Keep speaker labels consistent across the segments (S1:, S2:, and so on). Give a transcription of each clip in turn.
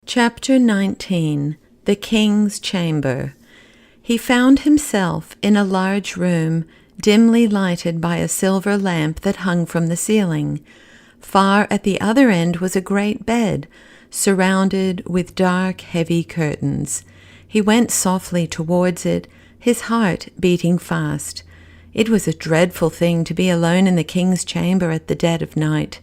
S1: Chapter 19. The King's Chamber. He found himself in a large room, dimly lighted by a silver lamp that hung from the ceiling. Far at the other end was a great bed, surrounded with dark, heavy curtains. He went softly towards it, his heart beating fast. It was a dreadful thing to be alone in the king's chamber at the dead of night.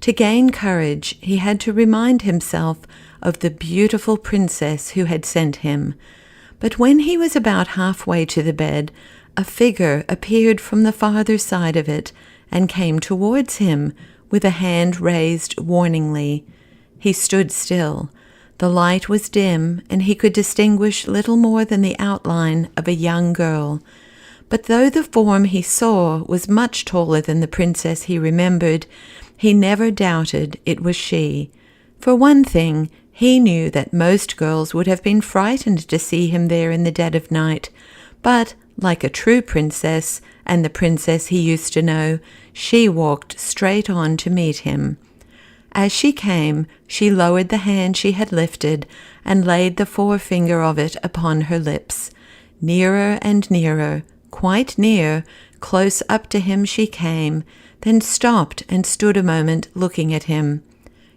S1: To gain courage, he had to remind himself of the beautiful princess who had sent him. But when he was about halfway to the bed, a figure appeared from the farther side of it and came towards him, with a hand raised warningly. He stood still. The light was dim, and he could distinguish little more than the outline of a young girl. But though the form he saw was much taller than the princess he remembered, he never doubted it was she. For one thing, he knew that most girls would have been frightened to see him there in the dead of night, but, like a true princess, and the princess he used to know, she walked straight on to meet him. As she came, she lowered the hand she had lifted and laid the forefinger of it upon her lips. Nearer and nearer, quite near, close up to him she came, then stopped and stood a moment looking at him.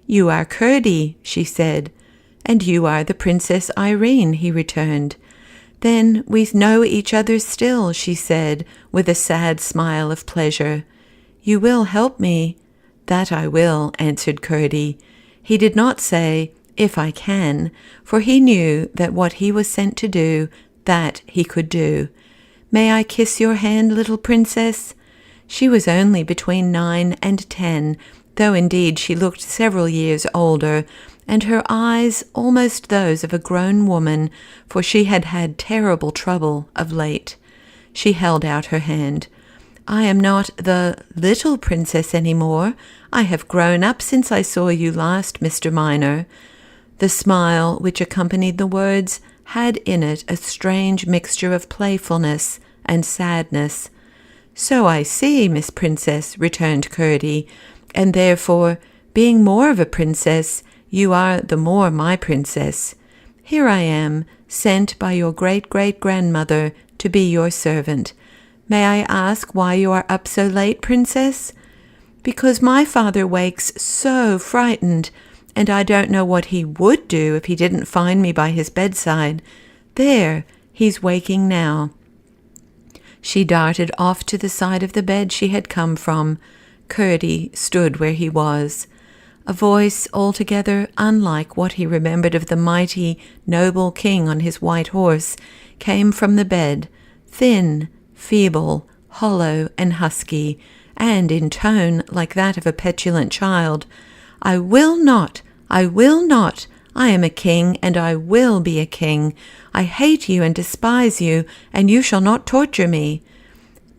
S1: "You are Curdie," she said. "And you are the Princess Irene," he returned. "Then we know each other still," she said, with a sad smile of pleasure. "You will help me?" "That I will," answered Curdie. He did not say, "if I can," for he knew that what he was sent to do, that he could do. "May I kiss your hand, little princess?" She was only between 9 and 10, though indeed she looked several years older, and her eyes almost those of a grown woman, for she had had terrible trouble of late. She held out her hand. "I am not the little princess any more. I have grown up since I saw you last, Mr. Miner." The smile which accompanied the words had in it a strange mixture of playfulness and sadness. "So I see, Miss Princess," returned Curdie, "and therefore, being more of a princess, you are the more my princess. Here I am, sent by your great-great-grandmother to be your servant. May I ask why you are up so late, princess?" "Because my father wakes so frightened, and I don't know what he would do if he didn't find me by his bedside. There, he's waking now." She darted off to the side of the bed she had come from. Curdie stood where he was. A voice altogether unlike what he remembered of the mighty, noble king on his white horse came from the bed, thin, feeble, hollow, and husky, and in tone like that of a petulant child. "I will not! I will not! I am a king, and I will be a king. I hate you and despise you, and you shall not torture me."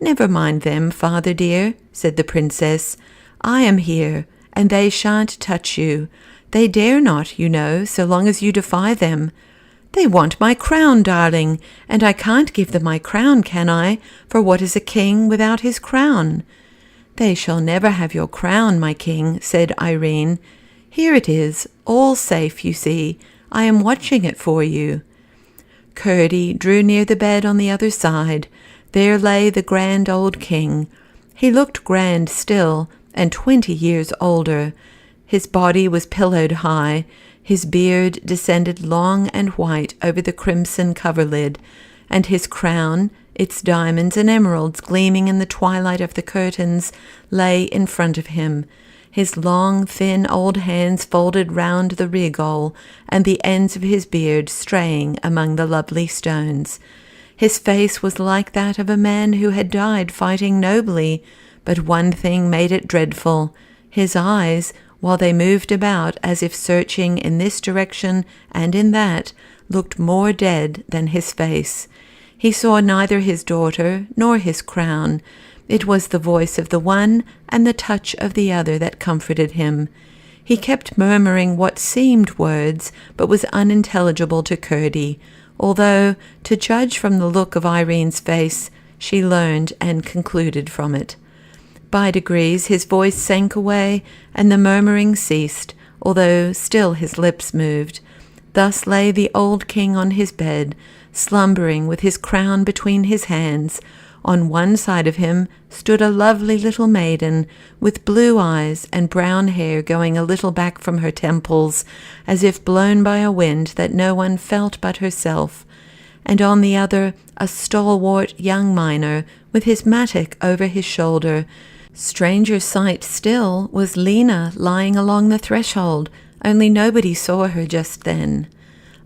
S1: "Never mind them, father dear," said the princess. "I am here, and they shan't touch you. They dare not, you know, so long as you defy them." "They want my crown, darling, and I can't give them my crown, can I? For what is a king without his crown?" "They shall never have your crown, my king," said Irene. "Here it is, all safe, you see. I am watching it for you." Curdie drew near the bed on the other side. There lay the grand old king. He looked grand still, and 20 years older. His body was pillowed high. His beard descended long and white over the crimson coverlid, and his crown, its diamonds and emeralds gleaming in the twilight of the curtains, lay in front of him. His long, thin old hands folded round the rigole, and the ends of his beard straying among the lovely stones. His face was like that of a man who had died fighting nobly, but one thing made it dreadful. His eyes, while they moved about as if searching in this direction and in that, looked more dead than his face. He saw neither his daughter nor his crown. It was the voice of the one and the touch of the other that comforted him. He kept murmuring what seemed words, but was unintelligible to Curdie, although, to judge from the look of Irene's face, she learned and concluded from it. By degrees his voice sank away, and the murmuring ceased, although still his lips moved, Thus lay the old king on his bed, slumbering with his crown between his hands. On one side of him stood a lovely little maiden, with blue eyes and brown hair going a little back from her temples, as if blown by a wind that no one felt but herself, and on the other a stalwart young miner, with his mattock over his shoulder. Stranger sight still was Lena lying along the threshold, only nobody saw her just then.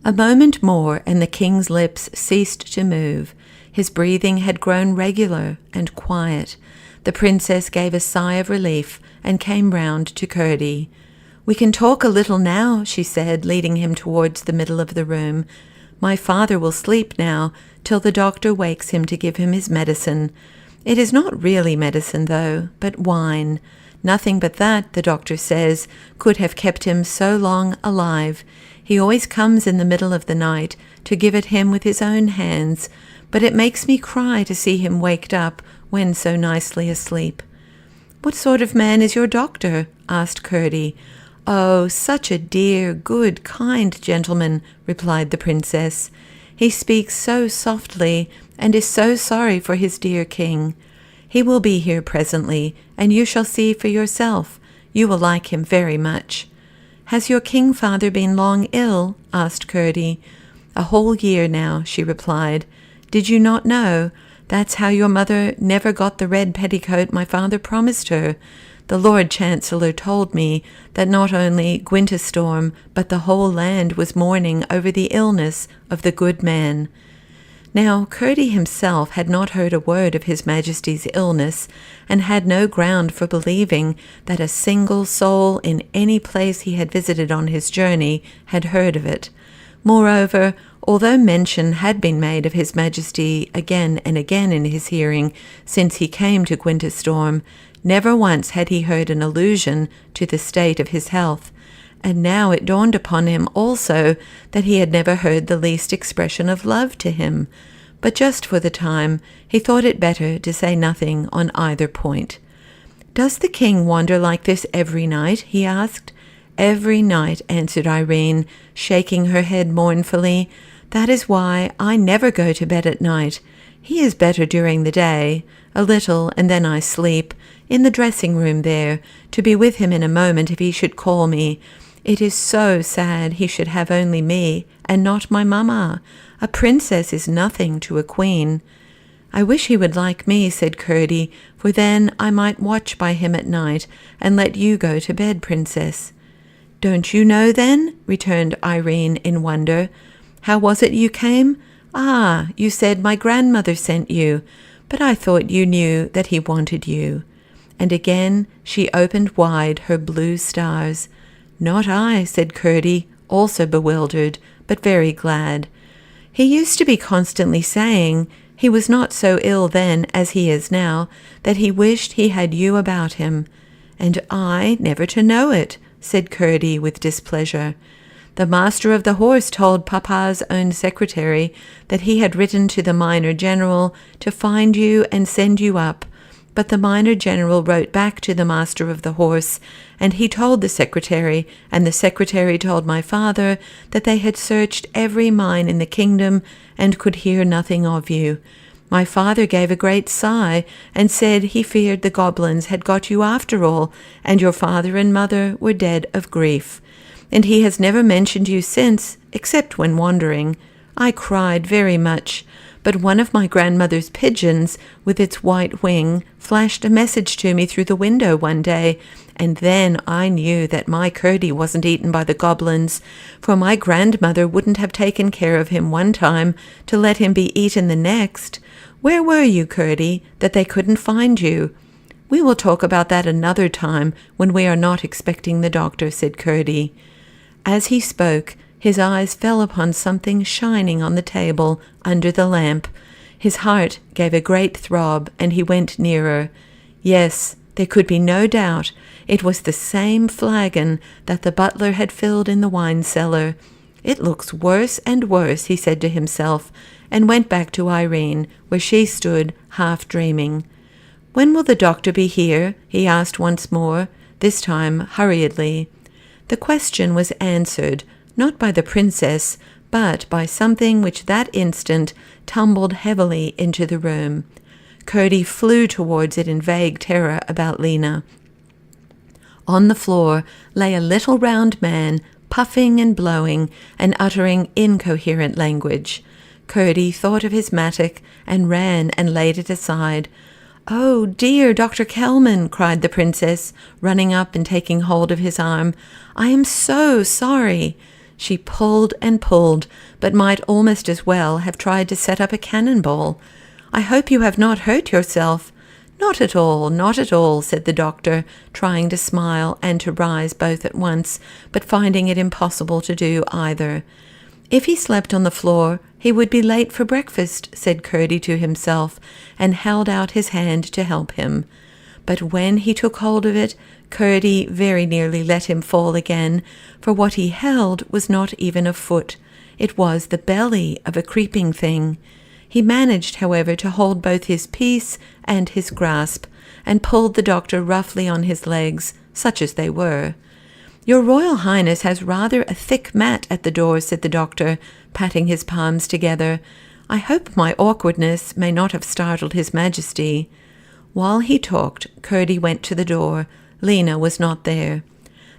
S1: A moment more, and the king's lips ceased to move. His breathing had grown regular and quiet. The princess gave a sigh of relief and came round to Curdie. "We can talk a little now," she said, leading him towards the middle of the room. "My father will sleep now, till the doctor wakes him to give him his medicine. It is not really medicine, though, but wine. Nothing but that, the doctor says, could have kept him so long alive. He always comes in the middle of the night to give it him with his own hands, but it makes me cry to see him waked up when so nicely asleep." "What sort of man is your doctor?" asked Curdie. "Oh, such a dear, good, kind gentleman," replied the princess. "He speaks so softly, and is so sorry for his dear king. He will be here presently, and you shall see for yourself. You will like him very much." "Has your king-father been long ill?" asked Curdie. "A whole year now," she replied. "Did you not know? That's how your mother never got the red petticoat my father promised her. The Lord Chancellor told me that not only Gwynterstorm, but the whole land was mourning over the illness of the good man." Now, Curdie himself had not heard a word of His Majesty's illness, and had no ground for believing that a single soul in any place he had visited on his journey had heard of it. Moreover, although mention had been made of His Majesty again and again in his hearing since he came to Gwynterstorm, never once had he heard an allusion to the state of his health, and now it dawned upon him also that he had never heard the least expression of love to him. But just for the time he thought it better to say nothing on either point. "Does the king wander like this every night?" he asked. "Every night," answered Irene, shaking her head mournfully. "That is why I never go to bed at night. He is better during the day, a little, and then I sleep, in the dressing-room there, to be with him in a moment if he should call me. It is so sad he should have only me, and not my mamma. A princess is nothing to a queen." "I wish he would like me," said Curdie, "for then I might watch by him at night, and let you go to bed, princess." "Don't you know, then?" returned Irene in wonder. "How was it you came? Ah, you said my grandmother sent you, but I thought you knew that he wanted you." And again she opened wide her blue stars. "Not I," said Curdie, also bewildered, but very glad. "He used to be constantly saying he was not so ill then as he is now, that he wished he had you about him. And I never to know it," said Curdie with displeasure. "The master of the horse told Papa's own secretary that he had written to the minor general to find you and send you up, but the minor general wrote back to the master of the horse, and he told the secretary, and the secretary told my father that they had searched every mine in the kingdom and could hear nothing of you. My father gave a great sigh and said he feared the goblins had got you after all, and your father and mother were dead of grief. And he has never mentioned you since, except when wandering. I cried very much, but one of my grandmother's pigeons, with its white wing, flashed a message to me through the window one day, and then I knew that my Curdie wasn't eaten by the goblins, for my grandmother wouldn't have taken care of him one time to let him be eaten the next. Where were you, Curdie, that they couldn't find you?" "We will talk about that another time, when we are not expecting the doctor," said Curdie. As he spoke, his eyes fell upon something shining on the table under the lamp. His heart gave a great throb, and he went nearer. Yes, there could be no doubt. It was the same flagon that the butler had filled in the wine cellar. "It looks worse and worse," he said to himself, and went back to Irene, where she stood half dreaming. "When will the doctor be here?" he asked once more, this time hurriedly. The question was answered. not by the princess, but by something which that instant tumbled heavily into the room. Curdie flew towards it in vague terror about Lena. On the floor lay a little round man, puffing and blowing and uttering incoherent language. Curdie thought of his mattock and ran and laid it aside. "Oh, dear Dr. Kelman," cried the princess, running up and taking hold of his arm. "I am so sorry." She pulled and pulled, but might almost as well have tried to set up a cannonball. "I hope you have not hurt yourself." "Not at all, not at all," said the doctor, trying to smile and to rise both at once, but finding it impossible to do either. "If he slept on the floor, he would be late for breakfast," said Curdie to himself, and held out his hand to help him. But when he took hold of it, Curdie very nearly let him fall again, for what he held was not even a foot. It was the belly of a creeping thing. He managed, however, to hold both his peace and his grasp, and pulled the doctor roughly on his legs, such as they were. "Your Royal Highness has rather a thick mat at the door," said the doctor, patting his palms together. "I hope my awkwardness may not have startled His Majesty." While he talked, Curdie went to the door. Lena was not there.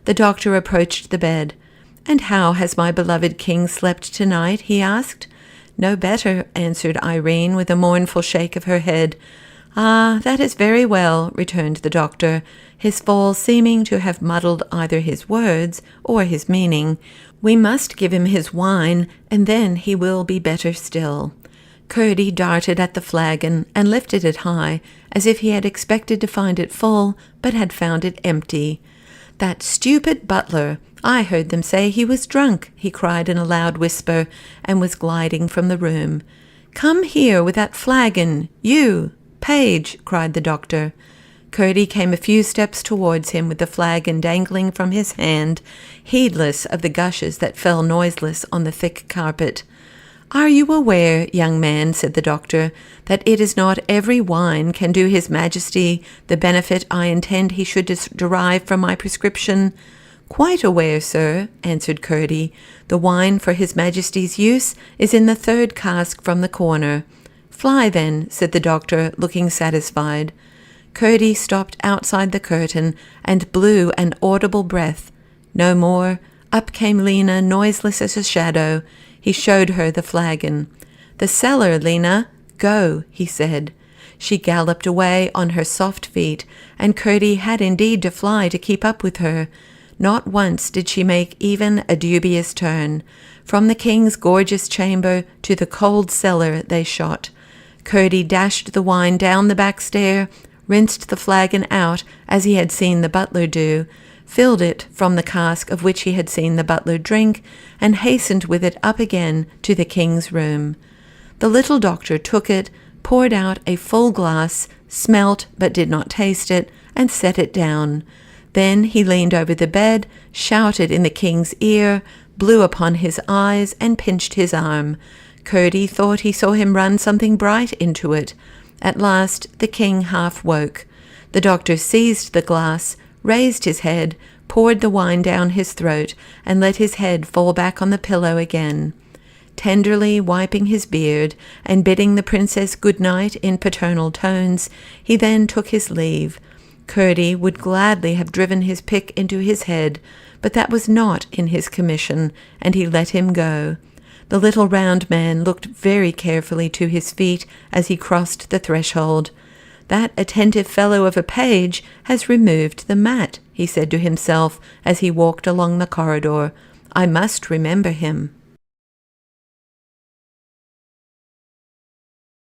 S1: The doctor approached the bed. "And how has my beloved king slept tonight?" he asked. "No better," answered Irene with a mournful shake of her head. "Ah, that is very well," returned the doctor, his fall seeming to have muddled either his words or his meaning. "We must give him his wine, and then he will be better still." Curdie darted at the flagon and lifted it high, as if he had expected to find it full, but had found it empty. "That stupid butler! I heard them say he was drunk," he cried in a loud whisper, and was gliding from the room. "Come here with that flagon, you! Page!" cried the doctor. Curdie came a few steps towards him with the flagon dangling from his hand, heedless of the gushes that fell noiseless on the thick carpet. "Are you aware, young man," said the doctor, "that it is not every wine can do His Majesty the benefit I intend he should derive from my prescription?" "Quite aware, sir," answered Curdie. "The wine for His Majesty's use is in the third cask from the corner." "Fly, then," said the doctor, looking satisfied. Curdie stopped outside the curtain and blew an audible breath. No more. Up came Lena, noiseless as a shadow. He showed her the flagon. "The cellar, Lena. Go," he said. She galloped away on her soft feet, and Curdie had indeed to fly to keep up with her. Not once did she make even a dubious turn. From the king's gorgeous chamber to the cold cellar they shot. Curdie dashed the wine down the back stair, rinsed the flagon out as he had seen the butler do, filled it from the cask of which he had seen the butler drink, and hastened with it up again to the king's room. The little doctor took it, poured out a full glass, smelt but did not taste it, and set it down. Then he leaned over the bed, shouted in the king's ear, blew upon his eyes, and pinched his arm. Curdie thought he saw him run something bright into it. At last the king half woke. The doctor seized the glass, raised his head, poured the wine down his throat, and let his head fall back on the pillow again. Tenderly wiping his beard, and bidding the princess good night in paternal tones, he then took his leave. Curdie would gladly have driven his pick into his head, but that was not in his commission, and he let him go. The little round man looked very carefully to his feet as he crossed the threshold. "That attentive fellow of a page has removed the mat," he said to himself as he walked along the corridor. "I must remember him."